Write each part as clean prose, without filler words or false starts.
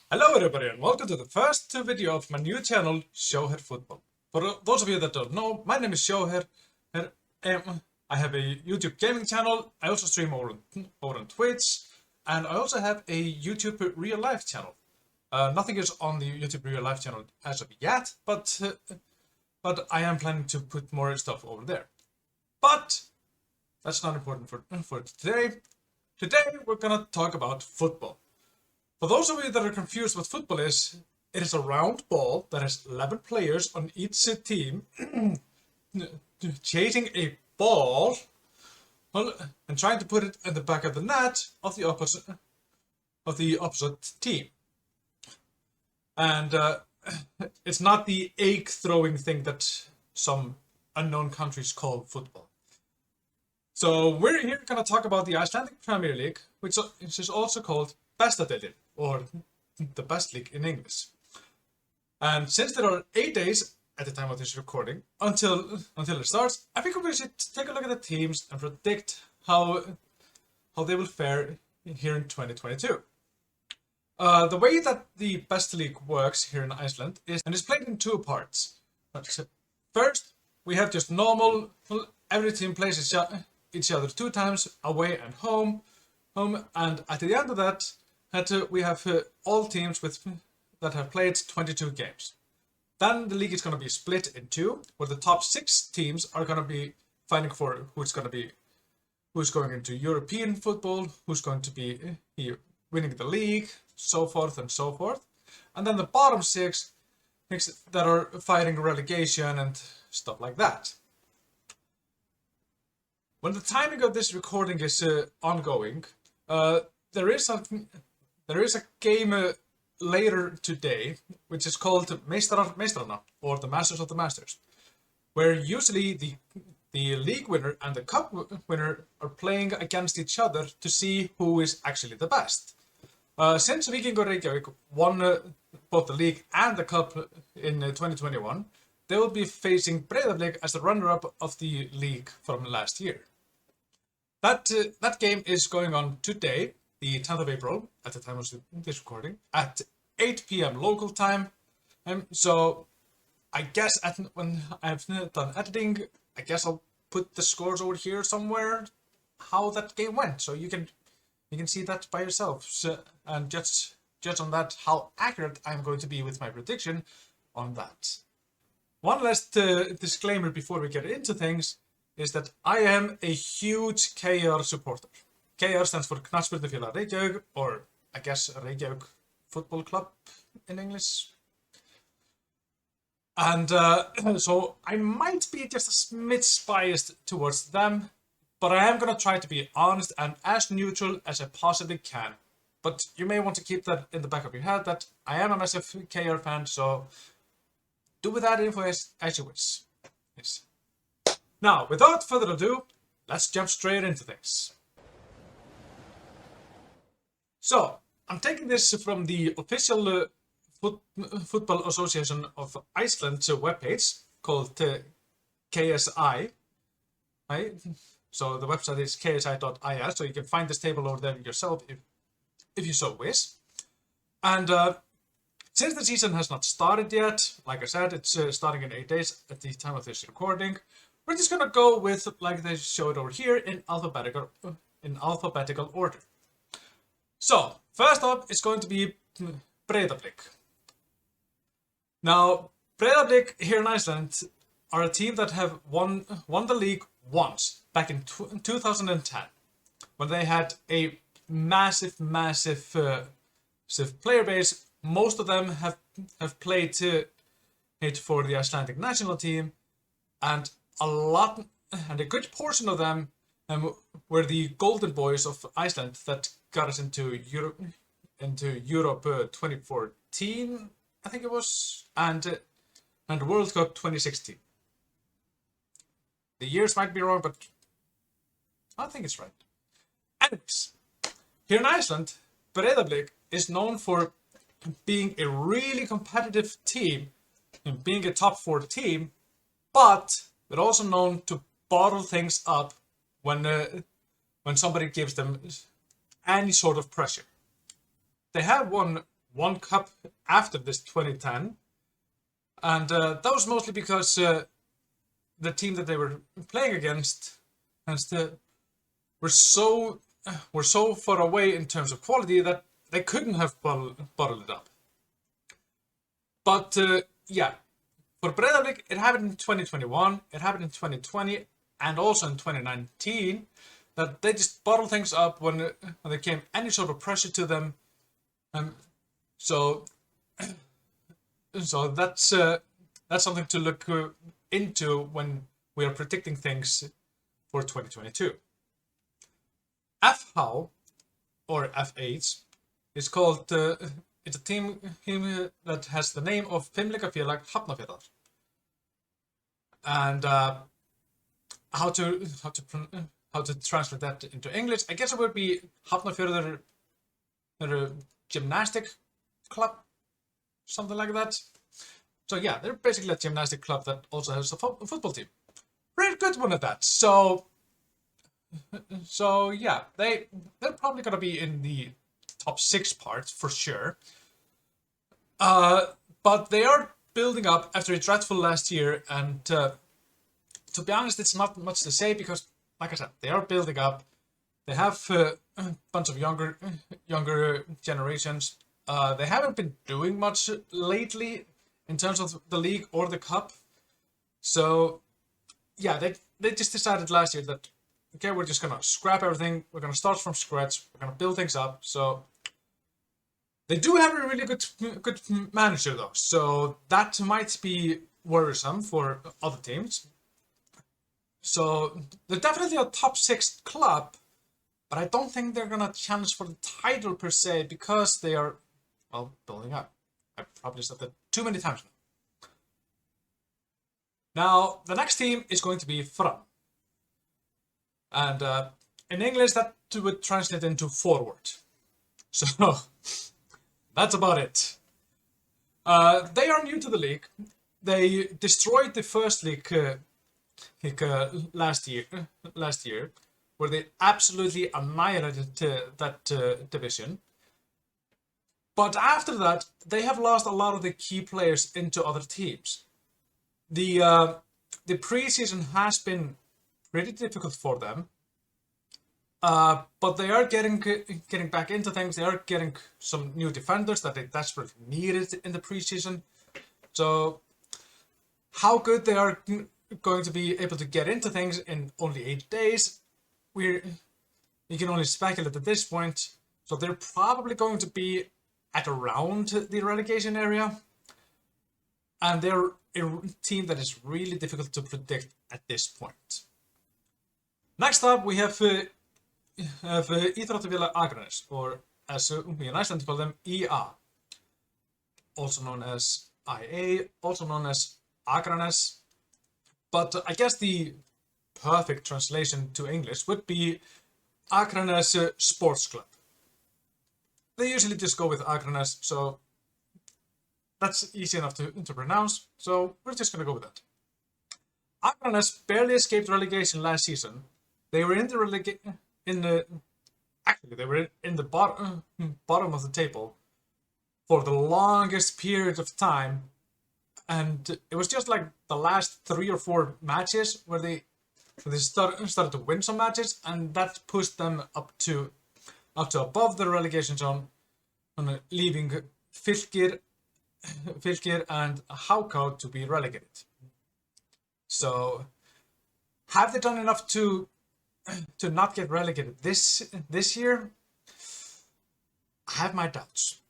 Hello everybody and welcome to the first video of my new channel, Sjóher Football. For those of you that don't know, my name is Sjóher. I have a YouTube gaming channel, I also stream over on Twitch, and I also have a YouTube real life channel. Nothing is on the YouTube real life channel as of yet, but I am planning to put more stuff over there. But that's not important for today. Today we're gonna talk about football. For those of you that are confused what football is, it is a round ball that has 11 players on each team chasing a ball and trying to put it in the back of the net of the opposite team. And it's not the egg throwing thing that some unknown countries call football. So we're here going to talk about the Icelandic Premier League, which is also called Besta Deildin, or the best league in English. And since there are 8 days at the time of this recording until it starts, I think we should take a look at the teams and predict how they will fare here in 2022. The way that the best league works here in Iceland is played in two parts. First, we have just normal, every team plays each other 2 times, away and home, and at the end of that, we have all teams that have played 22 games. Then the league is going to be split in 2, where the top 6 teams are going to be fighting for who's going into European football, who's going to be winning the league, so forth and so forth. And then the bottom 6 that are fighting relegation and stuff like that. When the timing of this recording is ongoing, there is a game later today, which is called Meistarar Meistarana, or the Masters of the Masters, where usually the league winner and the cup winner are playing against each other to see who is actually the best. Since Víkingur Reykjavík won both the league and the cup in 2021, they will be facing Breiðablik as the runner-up of the league from last year. That game is going on today, the 10th of April, at the time of this recording, at 8 p.m. local time. So I guess when I've done editing, I guess I'll put the scores over here somewhere, how that game went, so you can see that by yourself, and judge on that how accurate I'm going to be with my prediction on that. One last disclaimer before we get into things is that I am a huge KR supporter. KR stands for Knattspyrnufélag Reykjavík, or I guess Reykjavík Football Club in English. And so I might be just a smidge biased towards them, but I am going to try to be honest and as neutral as I possibly can. But you may want to keep that in the back of your head, that I am a massive KR fan, so do with that info as you wish. Yes. Now, without further ado, let's jump straight into things. So, I'm taking this from the official Football Association of Iceland's webpage called KSI. Right? So the website is ksi.is, so you can find this table over there yourself if you so wish. And since the season has not started yet, like I said, it's starting in 8 days at the time of this recording. We're just gonna go with, like they showed over here, in alphabetical order. So, first up is going to be Breiðablik. Now, Breiðablik here in Iceland are a team that have won the league once, back in 2010, when they had a massive player base. Most of them have played for the Icelandic national team, and a good portion of them were the golden boys of Iceland that got us into Europe 2014, I think it was, and World Cup 2016. The years might be wrong, but I think it's right. Anyways, here in Iceland, Breiðablik is known for being a really competitive team and being a top 4 team, but they're also known to bottle things up when somebody gives them any sort of pressure. They have won one cup after this 2010. And that was mostly because the team that they were playing against were so far away in terms of quality that they couldn't have bottled it up. But yeah, for Breiðablik, it happened in 2021, it happened in 2020, and also in 2019, that they just bottled things up when there came any sort of pressure to them. So that's something to look into when we are predicting things for 2022. FH, or FH, is called, it's a team that has the name of Fimleikafélag Hafnarfjarðar. And how to translate that into English? I guess it would be Hafnarfjörður Gymnastic Club, something like that. So yeah, they're basically a gymnastic club that also has a football team. Pretty good one at that. So yeah, they're probably gonna be in the top 6 parts for sure. But they are building up after a dreadful last year, and to be honest, it's not much to say because, like I said, they are building up. They have a bunch of younger generations. They haven't been doing much lately in terms of the league or the cup. So yeah, they just decided last year that, okay, we're just gonna scrap everything. We're gonna start from scratch. We're gonna build things up. So they do have a really good manager though. So that might be worrisome for other teams. So they're definitely a top 6 club, but I don't think they're gonna challenge for the title per se because they are, well, building up. I've probably said that too many times now. Now, the next team is going to be Fram. And in English, that would translate into forward. So that's about it. They are new to the league. They destroyed the first league last year, where they absolutely annihilated that division. But after that, they have lost a lot of the key players into other teams. The preseason has been pretty difficult for them, but they are getting back into things. They are getting some new defenders that they desperately needed in the preseason. So how good they are going to be able to get into things in only 8 days, you can only speculate at this point. So they're probably going to be at around the relegation area, and they're a team that is really difficult to predict at this point. Next up, we have Íþróttafélag Akraness, or as we in Iceland call them, IA, also known as IA, also known as Akraness. But I guess the perfect translation to English would be Akraness Sports Club. They usually just go with Akraness, so that's easy enough to pronounce, so we're just going to go with that. Akraness barely escaped relegation last season. They were in the bottom of the table for the longest period of time, and it was just like the last 3 or 4 matches where they started to win some matches, and that pushed them up to above the relegation zone, leaving Fylkir and Háká to be relegated. So have they done enough to not get relegated this year? I have my doubts.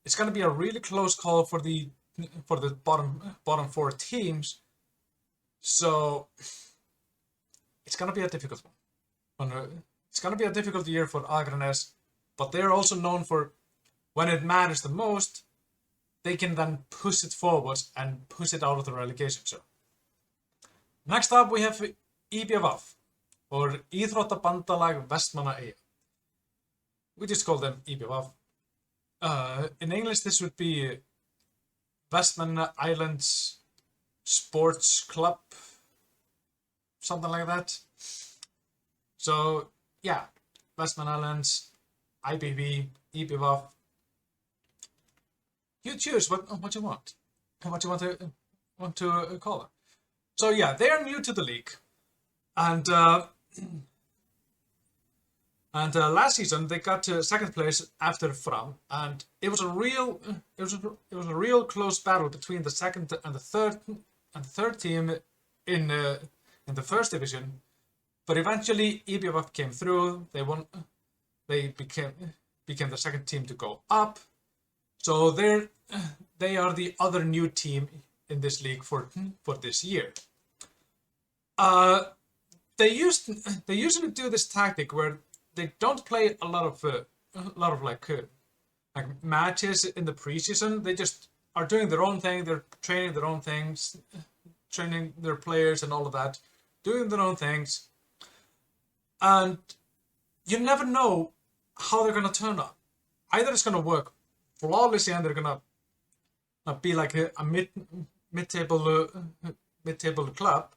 It's going to be a really close call for the bottom 4 teams. So it's going to be a difficult one. It's going to be a difficult year for Akraness, but they're also known for, when it matters the most, they can then push it forwards and push it out of the relegation zone. Next up, we have IBVF, or Íþróttabandalag Vestmannaeyja. We just call them IBVF. In English, this would be Vestmanna Islands Sports Club, something like that. So yeah, Vestmanna Islands, IBV, IBVF. You choose what you want, and what you want to call them. So yeah, they are new to the league, and last season they got to second place after Fram, and it was a real close battle between the second and the third team in the first division. But eventually EBF came through. They won. They became the second team to go up. So they are the other new team in this league for this year. They usually do this tactic where they don't play a lot of like matches in the preseason. They just are doing their own thing. They're training their own things, training their players and all of that, doing their own things. And you never know how they're gonna turn up. Either it's gonna work flawlessly and they're gonna be like a mid-table club,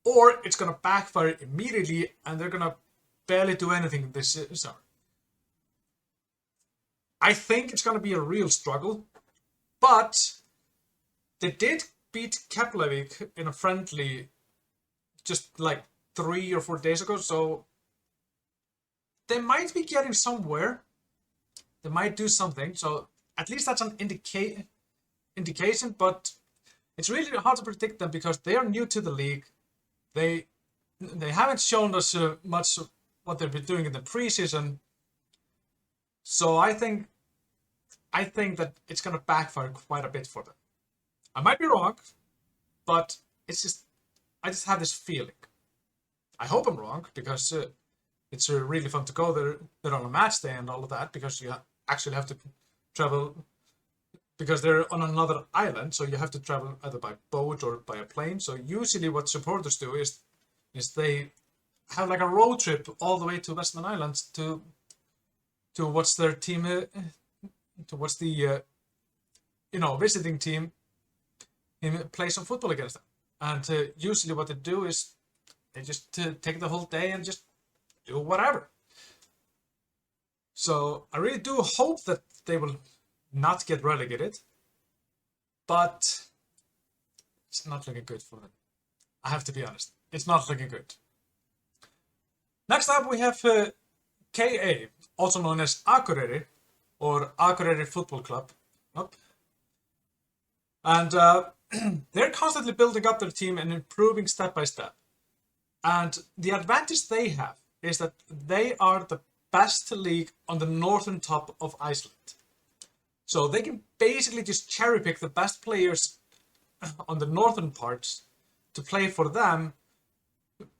or it's gonna backfire immediately and they're gonna barely do anything this summer. I think it's gonna be a real struggle, but they did beat Keflavik in a friendly just like 3 or 4 days ago, so they might be getting somewhere. They might do something, so at least that's an indication, but it's really hard to predict them because they are new to the league. They haven't shown us much what they've been doing in the preseason, so I think that it's gonna backfire quite a bit for them. I might be wrong, but I just have this feeling. I hope I'm wrong because it's really fun to go there on a match day and all of that, because you actually have to travel, because they're on another island, so you have to travel either by boat or by a plane. So usually what supporters do is they have like a road trip all the way to Westman Islands to watch their team, to watch the visiting team play some football against them. And usually what they do is they just take the whole day and just do whatever. So I really do hope that they will not get relegated, but it's not looking good for them. I have to be honest, it's not looking good. Next up we have KA, also known as Akureyri, or Akureyri Football Club. And they're constantly building up their team and improving step by step. And the advantage they have is that they are the best league on the northern top of Iceland. So they can basically just cherry pick the best players on the northern parts to play for them,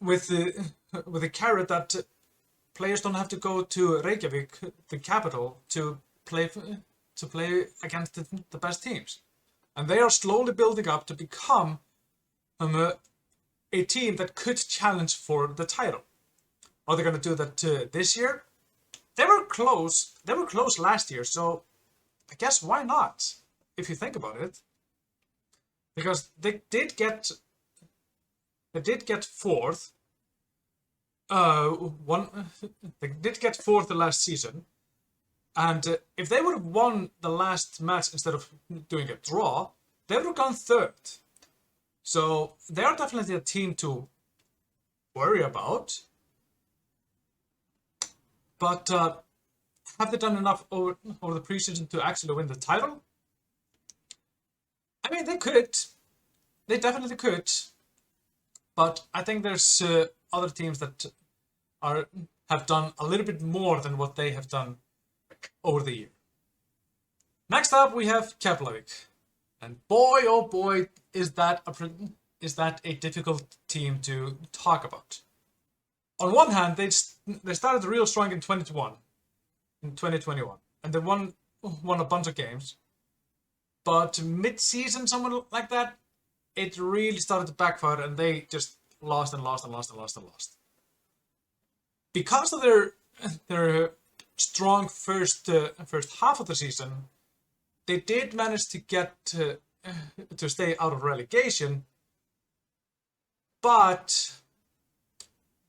with the carrot that players don't have to go to Reykjavik, the capital, to play against the best teams. And they are slowly building up to become a team that could challenge for the title. Are they going to do that this year? They were close. They were close last year, so I guess why not? If you think about it, because they did get fourth. They did get fourth the last season, and if they would have won the last match instead of doing a draw, they would have gone third. So they are definitely a team to worry about. But have they done enough over the preseason to actually win the title? I mean, they could. They definitely could. But I think there's other teams that have done a little bit more than what they have done over the year. Next up, we have Keflavik. And boy, oh boy, is that a difficult team to talk about. On one hand, they started real strong in 2021, and they won a bunch of games. But mid-season, someone like that, it really started to backfire, and they just lost and lost and lost and lost and lost. Because of their strong first half of the season, they did manage to get to stay out of relegation, but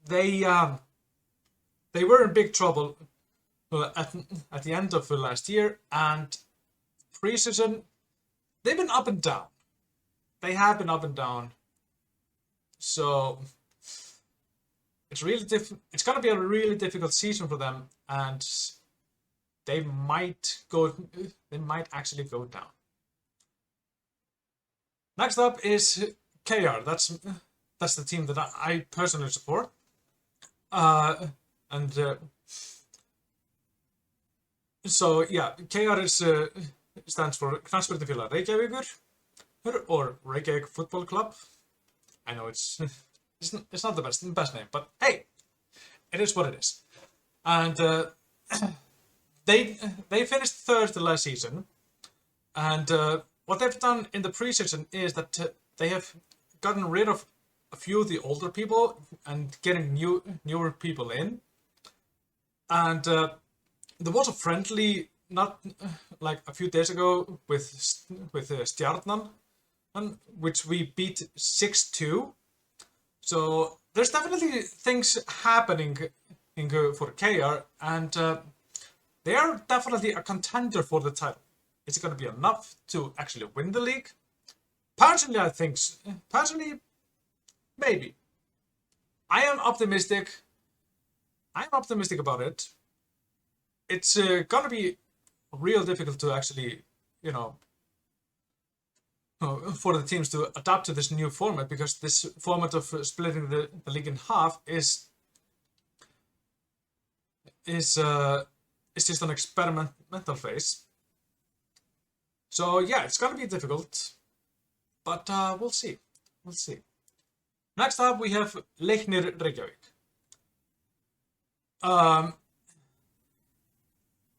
they were in big trouble at the end of last year, and pre-season they've been up and down. They have been up and down. So it's gonna be a really difficult season for them, and they might actually go down. Next up is KR. That's the team that I personally support. And so yeah, KR stands for Knattspyrnufélag Reykjavíkur, or Reykjavik Football Club. I know it's not the best name, but hey, it is what it is. And they finished third the last season, and what they've done in the preseason is that they have gotten rid of a few of the older people and getting newer people in. And there was a friendly not like a few days ago with Stjarnan, which we beat 6-2. So there's definitely things happening for KR, and they are definitely a contender for the title. Is it going to be enough to actually win the league? Personally, I think maybe. I am optimistic about it. It's going to be real difficult to actually, for the teams to adapt to this new format, because this format of splitting the league in half is just an experimental phase. So yeah, it's gonna be difficult, but we'll see. Next up, we have Leiknir Reykjavík.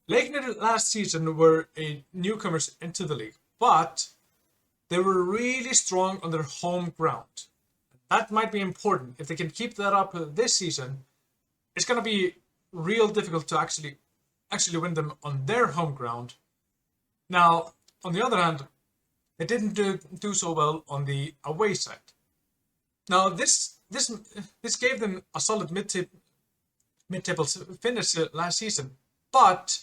Leiknir last season were newcomers into the league, but they were really strong on their home ground. That might be important. If they can keep that up this season, it's going to be real difficult to actually win them on their home ground. Now, on the other hand, they didn't do so well on the away side. Now, this gave them a solid mid-table finish last season, but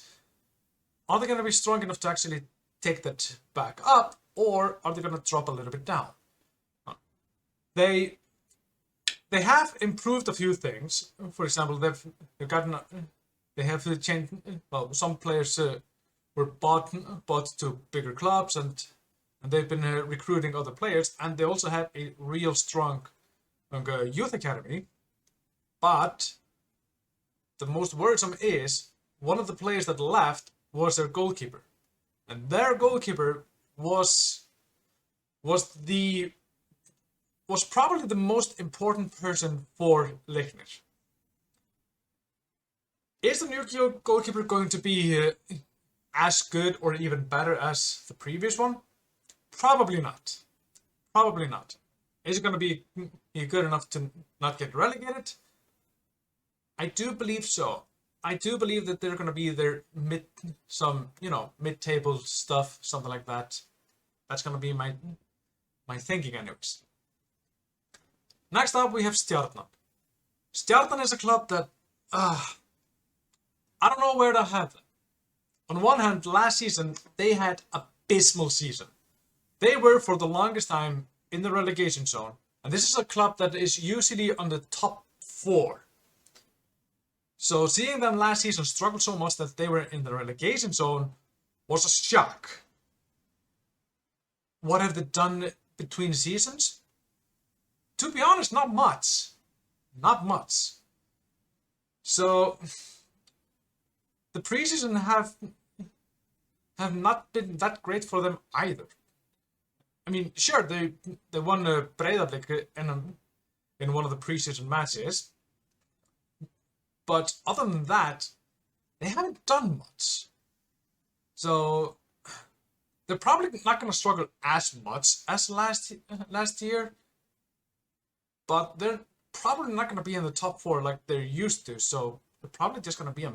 are they going to be strong enough to actually take that back up, or are they going to drop a little bit down? They have improved a few things. For example, they have changed. Well, some players were bought to bigger clubs, and they've been recruiting other players, and they also have a real strong youth academy. But the most worrisome is one of the players that left was their goalkeeper, and their goalkeeper was probably the most important person for Leiknir. Is the new goalkeeper going to be as good or even better as the previous one? Probably not. Is it going to be good enough to not get relegated? I do believe so. I do believe that they're going to be their mid-table stuff, something like that. That's going to be my thinking anyways. Next up, we have Stjarnan. Stjarnan is a club that I don't know where to have them. On one hand, last season they had an abysmal season. They were for the longest time in the relegation zone, and this is a club that is usually on the top 4. So seeing them last season struggle so much that they were in the relegation zone was a shock. What have they done between seasons? To be honest, not much. So the preseason have not been that great for them either. I mean, sure, they won Breiðablik in one of the preseason matches, but other than that, they haven't done much. So they're probably not going to struggle as much as last year, but they're probably not going to be in the top 4 like they're used to. So they're probably just going to be a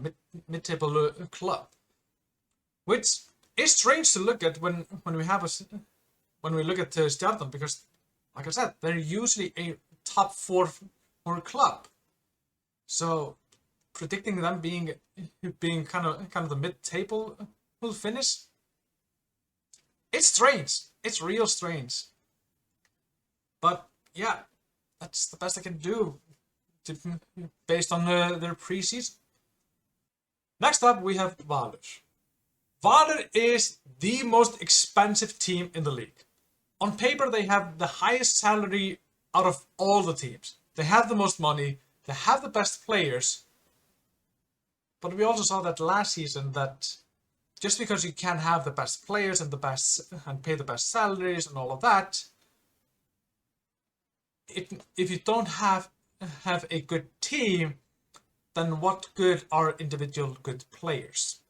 mid-table club, which is strange to look at when we look at Stjarnan, because, like I said, they're usually a top 4 club. So predicting them being kind of the mid-table will finish, it's strange. it's real strange. But yeah, that's the best I can do based on their preseason. Next up, we have Valur. Valur is the most expensive team in the league. On paper, they have the highest salary out of all the teams. They have the most money, they have the best players. But we also saw that last season that just because you can have the best players and pay the best salaries and all of that, if you don't have a good team, then what good are individual good players?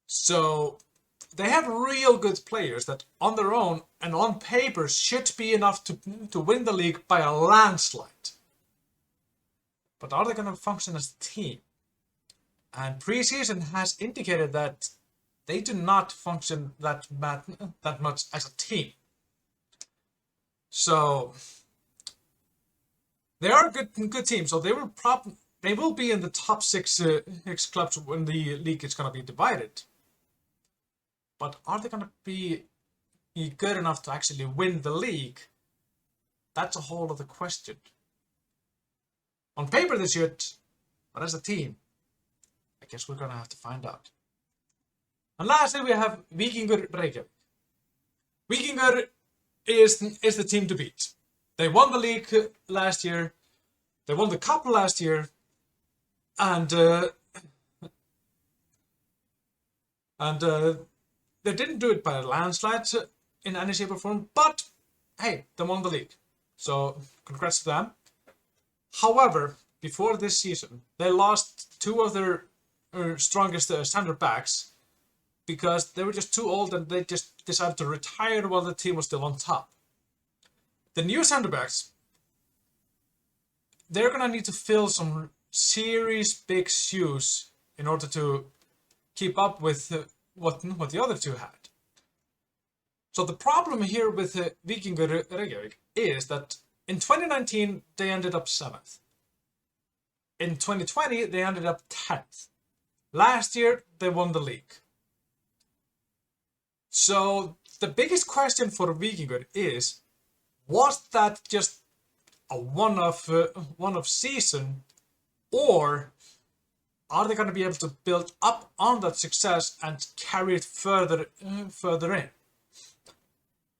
So they have real good players that on their own and on paper should be enough to win the league by a landslide. But are they going to function as a team? And preseason has indicated that they do not function that much as a team. So they are a good team. So they will be in the top six clubs when the league is going to be divided. But are they going to be good enough to actually win the league? That's a whole other question. On paper they should, but as a team, I guess we're going to have to find out. And lastly, we have Víkingur Reykjavík. Víkingur is the team to beat. They won the league last year. They won the cup last year. And they didn't do it by a landslide in any shape or form. But, hey, they won the league. So, congrats to them. However, before this season, they lost two of their strongest center backs because they were just too old and they just decided to retire while the team was still on top. The new center backs, they're going to need to fill some serious big shoes in order to keep up with what the other two had. So the problem here with Víkingur Reykjavík is that in 2019, they ended up 7th. In 2020, they ended up 10th. Last year, they won the league. So the biggest question for Víkingur is, was that just a one-off season, or are they going to be able to build up on that success and carry it further in?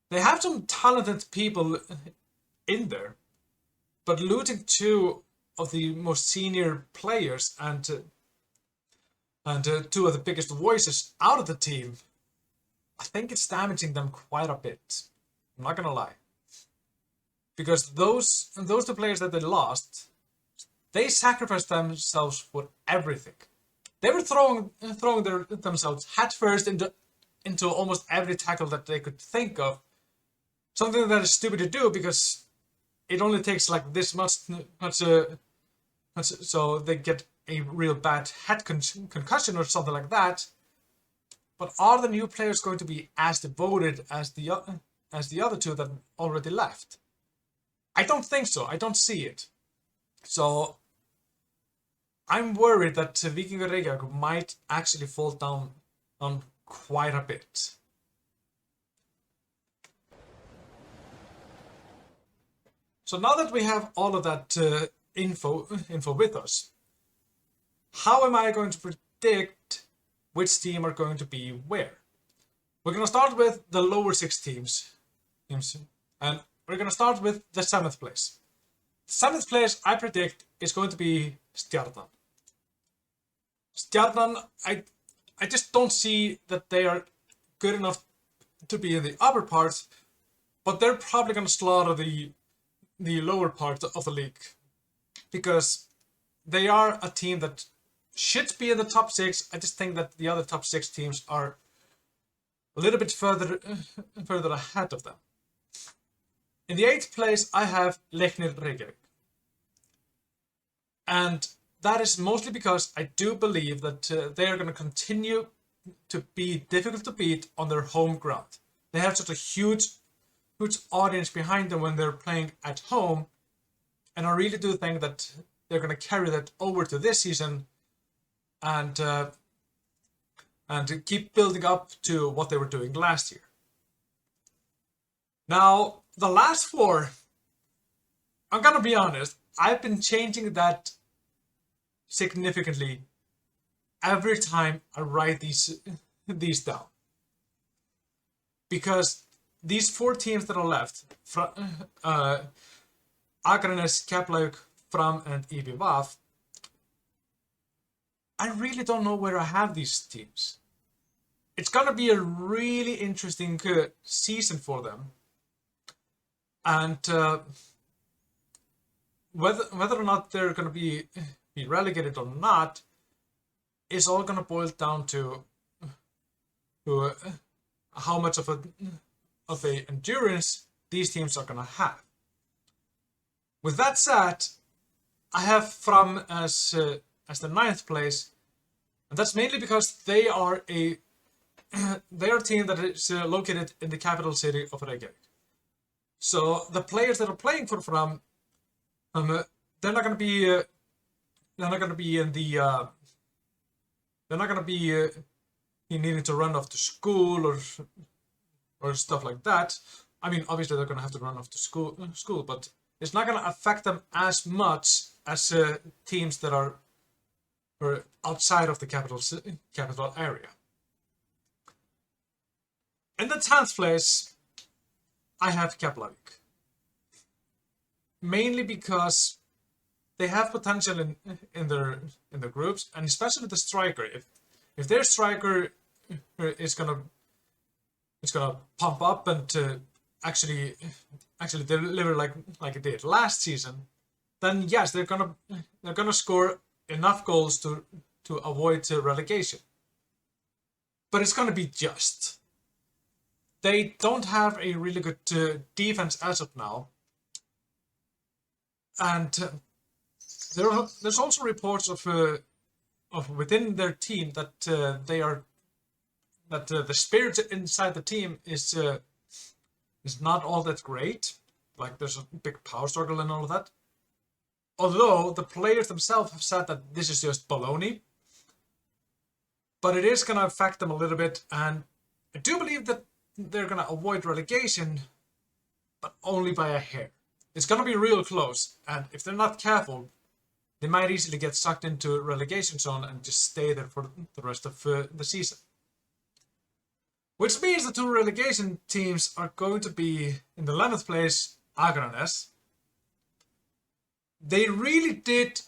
They have some talented people in there, but losing two of the most senior players and two of the biggest voices out of the team, I think it's damaging them quite a bit. I'm not gonna lie, because those two players that they lost, they sacrificed themselves for everything. They were throwing themselves headfirst into almost every tackle that they could think of. Something that is stupid to do because it only takes like this much so they get a real bad head concussion or something like that. But are the new players going to be as devoted as the other two that already left? I don't think so. I don't see it. So I'm worried that Víkingur Reykjavík might actually fall down on quite a bit. So now that we have all of that info with us, how am I going to predict which team are going to be where? We're going to start with the lower 6 teams, and we're going to start with the 7th place. The 7th place I predict is going to be Stjarnan. Stjarnan, I just don't see that they are good enough to be in the upper parts, but they're probably going to slaughter the lower part of the league, because they are a team that should be in the top 6. I just think that the other top 6 teams are a little bit further ahead of them. In the 8th place, I have Leiknir Reykjavík. And that is mostly because I do believe that they are going to continue to be difficult to beat on their home ground. They have such a huge audience behind them when they're playing at home, and I really do think that they're going to carry that over to this season and keep building up to what they were doing last year. Now, the last four, I'm gonna be honest, I've been changing that significantly every time I write these down. Because these four teams that are left, Akranes, Keflavík, Fram, and IBVF, I really don't know where I have these teams. It's gonna be a really interesting season for them, and whether or not they're gonna be relegated or not is all gonna boil down to how much of a endurance these teams are gonna have. With that said, I have Fram as the ninth place, and that's mainly because they are a team that is located in the capital city of Reykjavik. So the players that are playing for Fram, they're not going to be in the they're not going to be needing to run off to school or stuff like that. I mean, obviously they're going to have to run off to school, but it's not going to affect them as much as teams that are outside of the capital area. In the 10th place, I have Keflavík. Mainly because they have potential in their groups, and especially the striker. If their striker is gonna pump up and actually deliver like it did last season, then yes, they're gonna score enough goals to avoid relegation. But it's gonna be just. They don't have a really good defense as of now, and there's also reports of within their team that the spirit inside the team is not all that great. Like there's a big power struggle and all of that. Although the players themselves have said that this is just baloney, but it is going to affect them a little bit, and I do believe that they're going to avoid relegation, but only by a hair. It's going to be real close, and if they're not careful, they might easily get sucked into a relegation zone and just stay there for the rest of the season. Which means the two relegation teams are going to be in the 11th place, Akranes. They really did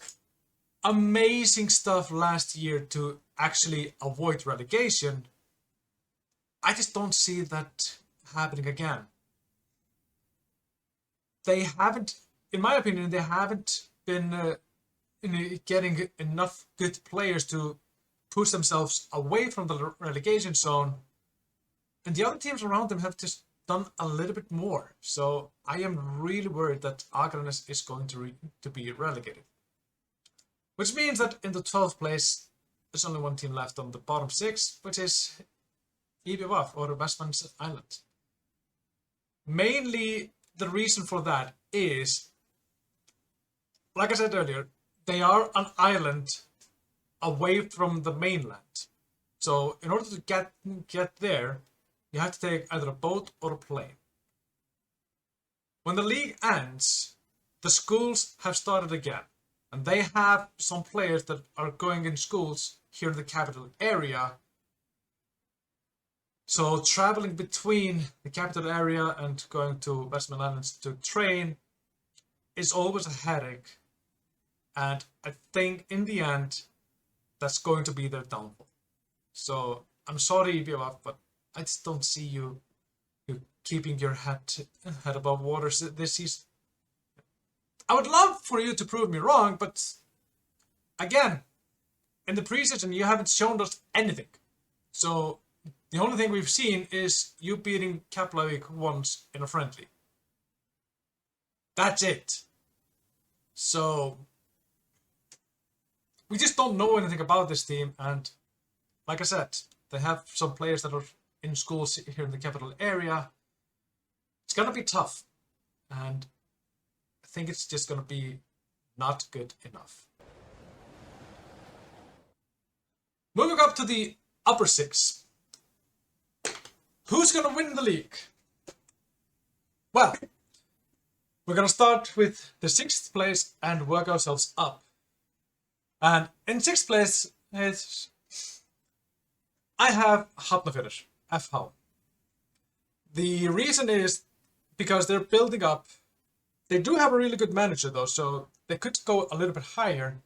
amazing stuff last year to actually avoid relegation. I just don't see that happening again. They haven't, in my opinion, they haven't been getting enough good players to push themselves away from the relegation zone, and the other teams around them have just done a little bit more. So I am really worried that Akranes is going to be relegated. Which means that in the 12th place, there's only one team left on the bottom 6, which is IBVF, or Westman's Island. Mainly the reason for that is, like I said earlier, they are an island away from the mainland. So in order to get there, you have to take either a boat or a plane. When the league ends, the schools have started again, and they have some players that are going in schools here in the capital area. So traveling between the capital area and going to Westman Islands to train is always a headache. And I think in the end, that's going to be their downfall. So I'm sorry, IBVF, but I just don't see you keeping your head above water this season. I would love for you to prove me wrong, but again, in the preseason, you haven't shown us anything. So the only thing we've seen is you beating Keflavík once in a friendly. That's it. So we just don't know anything about this team, and like I said, they have some players that are in schools here in the capital area. It's gonna be tough, and I think it's just gonna be not good enough. Moving up to the upper 6. Who's gonna win the league? Well, we're gonna start with the 6th place and work ourselves up. And in 6th place, I have Hafnarfjörður, FH. The reason is because they're building up. They do have a really good manager though, so they could go a little bit higher.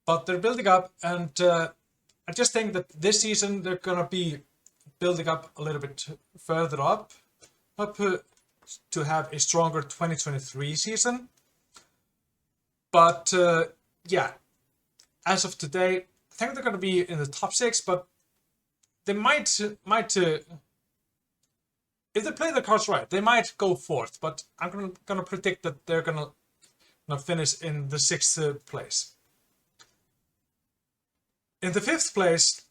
But they're building up, and I just think that this season they're gonna be building up a little bit further up to have a stronger 2023 season. But yeah, as of today, I think they're gonna be in the top 6, but they might if they play the cards right, they might go 4th. But I'm gonna predict that they're gonna finish in the 6th place. In the 5th place,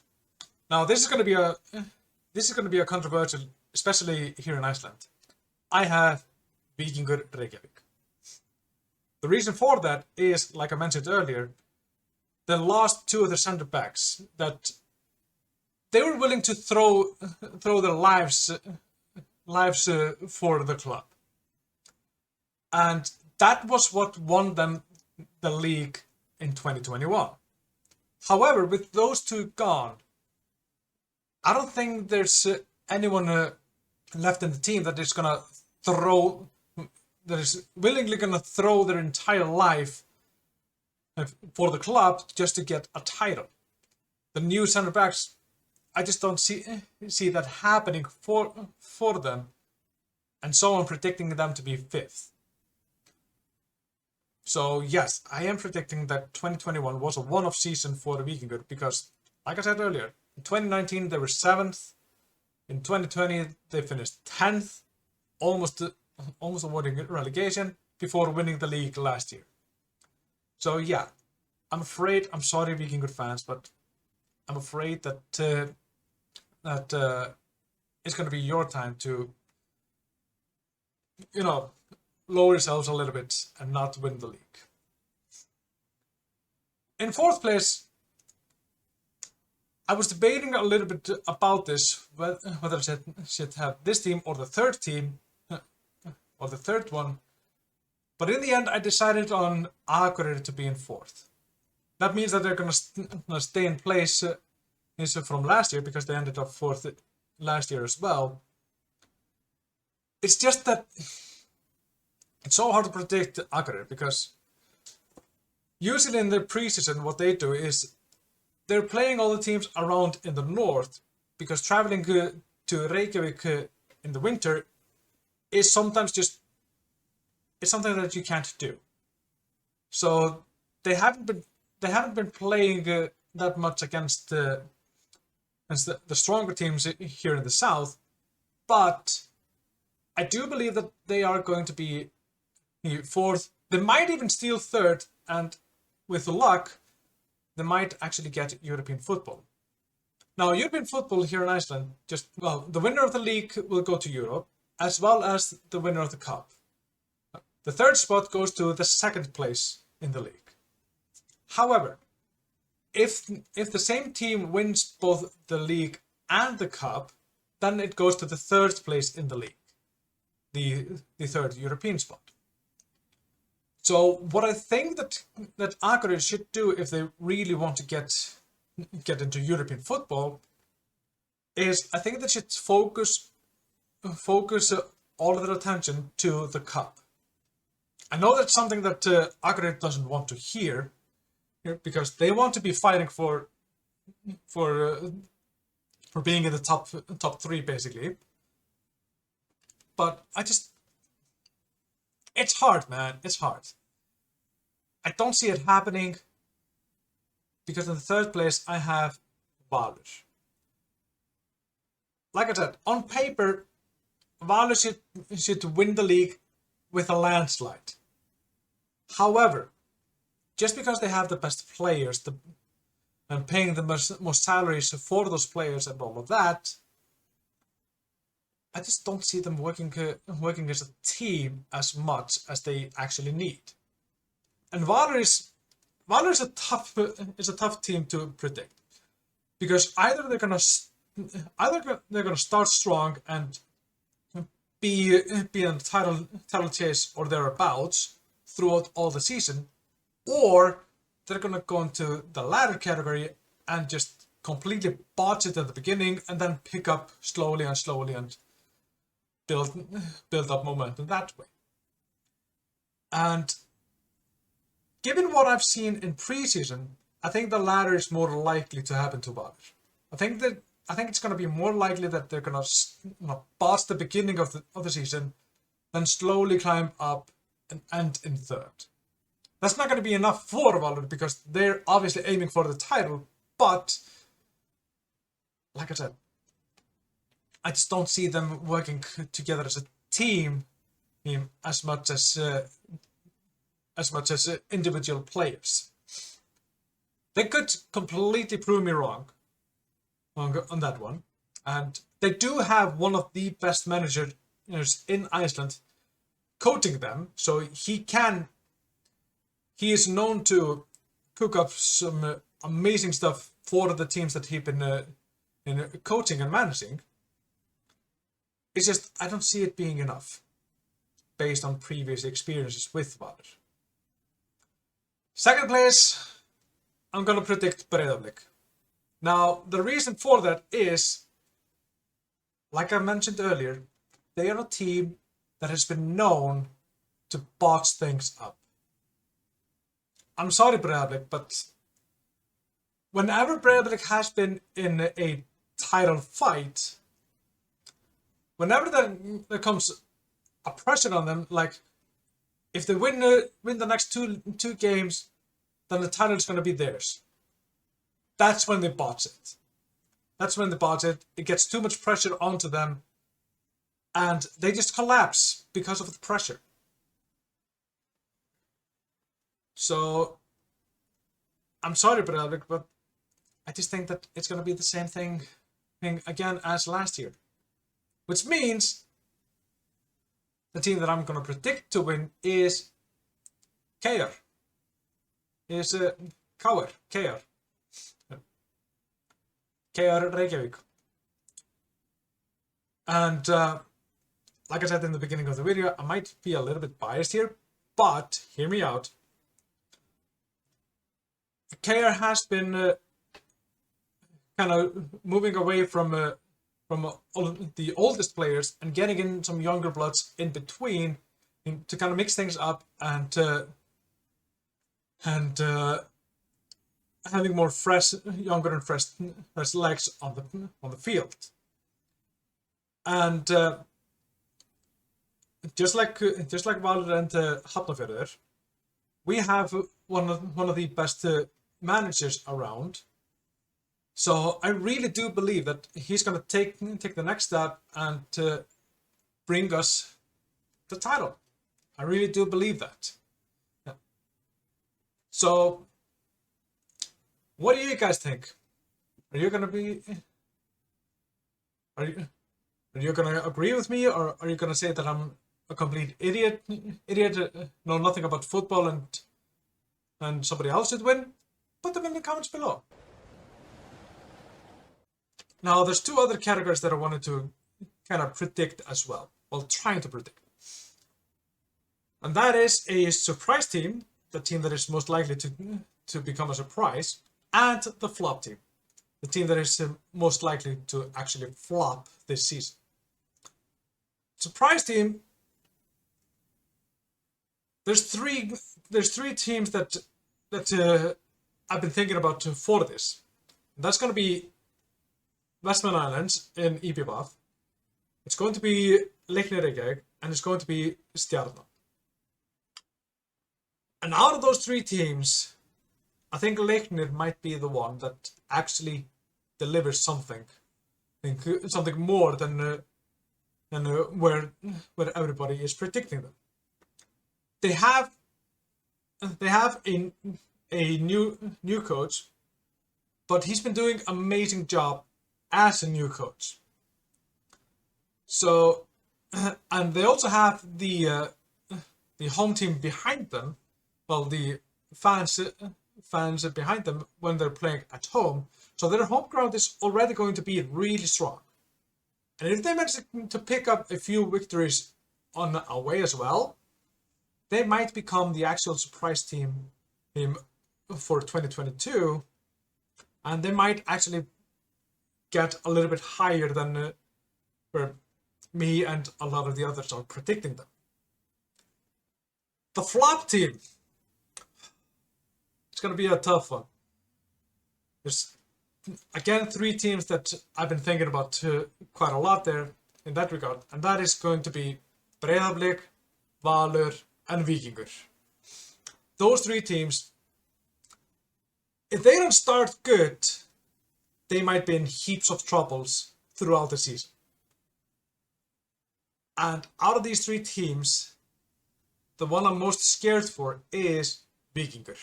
now this is gonna be a controversial, especially here in Iceland. I have Víkingur Reykjavík. The reason for that is, like I mentioned earlier, they lost 2 of their center backs that they were willing to throw their lives for the club, and that was what won them the league in 2021. However, with those 2 gone, I don't think there's anyone left in the team that is willingly gonna throw their entire life for the club just to get a title. The new center backs, I just don't see that happening for them, and so I'm predicting them to be 5th. So yes, I am predicting that 2021 was a one-off season for the Víkingur, because, like I said earlier, in 2019 they were 7th, in 2020 they finished 10th, almost avoiding relegation before winning the league last year. So yeah, I'm sorry Víkingur fans, but I'm afraid that it's going to be your time to, lower yourselves a little bit and not win the league. In 4th place, I was debating a little bit about this, whether I should have this team or the 3rd team, or the 3rd one. But in the end, I decided on Akureyri to be in 4th. That means that they're going to stay in place from last year, because they ended up 4th last year as well. It's just that it's so hard to predict Akureyri, because usually in the preseason what they do is they're playing all the teams around in the north, because traveling to Reykjavik in the winter is sometimes it's something that you can't do. So they haven't been playing that much against the stronger teams here in the south, but I do believe that they are going to be 4th. They might even steal 3rd, and with luck, they might actually get European football. Now, European football here in Iceland, the winner of the league will go to Europe, as well as the winner of the cup. The 3rd spot goes to the 2nd place in the league. However, if the same team wins both the league and the cup, then it goes to the 3rd place in the league, the 3rd European spot. So what I think that Akureyri should do if they really want to get into European football is, I think they should focus all of their attention to the cup. I know that's something that Akureyri doesn't want to hear, because they want to be fighting for being in the top 3 basically. But it's hard, man. It's hard. I don't see it happening, because in the 3rd place I have Valur. Like I said, on paper, Valur should win the league with a landslide. However, just because they have the best players and paying the most salaries for those players and all of that, I just don't see them working as a team as much as they actually need. And Valur is a tough team to predict, because either they're gonna start strong and be in title chase or thereabouts throughout all the season, or they're gonna go into the latter category and just completely botch it at the beginning and then pick up slowly and build up momentum that way. And given what I've seen in preseason, I think the latter is more likely to happen to Valur. I think it's going to be more likely that they're going to botch the beginning of the season, then slowly climb up and end in third. That's not going to be enough for Valur because they're obviously aiming for the title, but like I said, I just don't see them working together as a team as much as individual players. They could completely prove me wrong on that one, and they do have one of the best managers in Iceland coaching them, so he is known to cook up some amazing stuff for the teams that he's been in coaching and managing. It's just I don't see it being enough based on previous experiences with Valur. Second place, I'm gonna predict Breiðablik. Now, the reason for that is, like I mentioned earlier, they are a team that has been known to botch things up. I'm sorry, Breiðablik, but whenever Breiðablik has been in a title fight, whenever there comes a pressure on them, like if they win the next two games, then the title is going to be theirs. That's when they botch it. That's when they botch it. It gets too much pressure onto them, and they just collapse because of the pressure. So, I'm sorry, Breiðablik, but I just think that it's going to be the same thing again as last year. Which means the team that I'm going to predict to win is KR. Is KR. KR Reykjavík. And like I said in the beginning of the video, I might be a little bit biased here, but hear me out. KR has been kind of moving away from the oldest players and getting in some younger bloods in between to kind of mix things up and having more younger and fresh legs on the field. And just like Valur and Hafnarfjörður, we have one of the best managers around. So I really do believe that he's going to take the next step and bring us the title. I really do believe that. Yeah. So, what do you guys think? Are you going to agree with me, or are you going to say that I'm a complete idiot, know nothing about football, and somebody else should win? Put them in the comments below. Now, there's two other categories that I wanted to kind of predict as well. Well, trying to predict. And that is a surprise team, the team that is most likely to become a surprise, and the flop team, the team that is most likely to actually flop this season. Surprise team, there's three teams that I've been thinking about for this. That's going to be Westman Islands in IBVF. It's going to be Leiknir Reykjavík, and it's going to be Stjarnan. And out of those three teams, I think Leiknir might be the one that actually delivers something more than where everybody is predicting them. They have a new coach, but he's been doing an amazing job as a new coach. So, and they also have the home team behind them. Well, the fans behind them when they're playing at home. So their home ground is already going to be really strong. And if they manage to pick up a few victories on away as well, they might become the actual surprise team for 2022, and they might actually get a little bit higher than where me and a lot of the others are predicting them. The flop team. It's going to be a tough one. There's, again, 3 teams that I've been thinking about quite a lot there in that regard, and that is going to be Breiðablik, Valur, and Víkingur. Those 3 teams, if they don't start good, they might be in heaps of troubles throughout the season. And out of these 3 teams, the one I'm most scared for is Víkingur.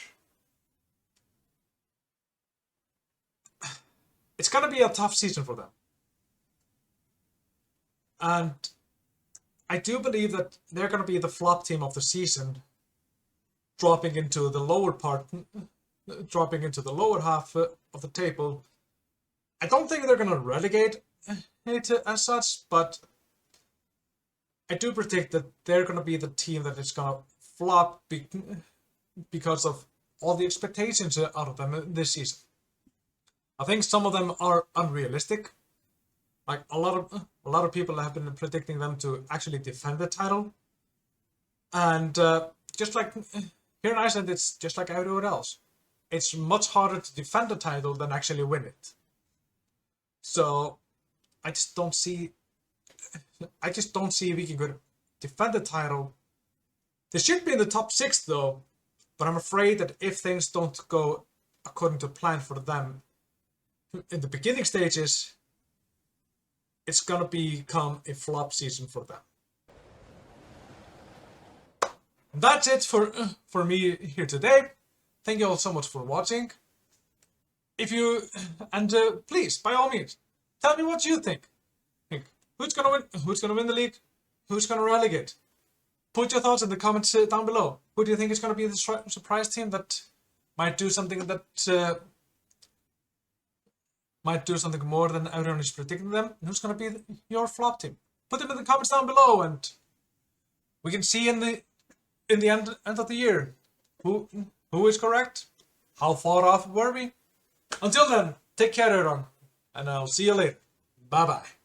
It's going to be a tough season for them. And I do believe that they're going to be the flop team of the season, dropping into the lower half of the table. I don't think they're going to relegate it as such, but I do predict that they're going to be the team that is going to flop because of all the expectations out of them this season. I think some of them are unrealistic. Like a lot of people have been predicting them to actually defend the title, and just like here in Iceland, it's just like everywhere else. It's much harder to defend the title than actually win it. So I just don't see Víkingur defend the title. They should be in the top 6 though, but I'm afraid that if things don't go according to plan for them in the beginning stages, it's gonna become a flop season for them. And that's it for me here today. Thank you all so much for watching. Please, by all means, tell me what you think. Who's gonna win? Who's gonna win the league? Who's gonna relegate? Put your thoughts in the comments down below. Who do you think is gonna be the surprise team that might do something more than everyone is predicting them? And who's gonna be your flop team? Put them in the comments down below, and we can see in the end of the year who is correct. How far off were we? Until then, take care everyone, and I'll see you later. Bye bye.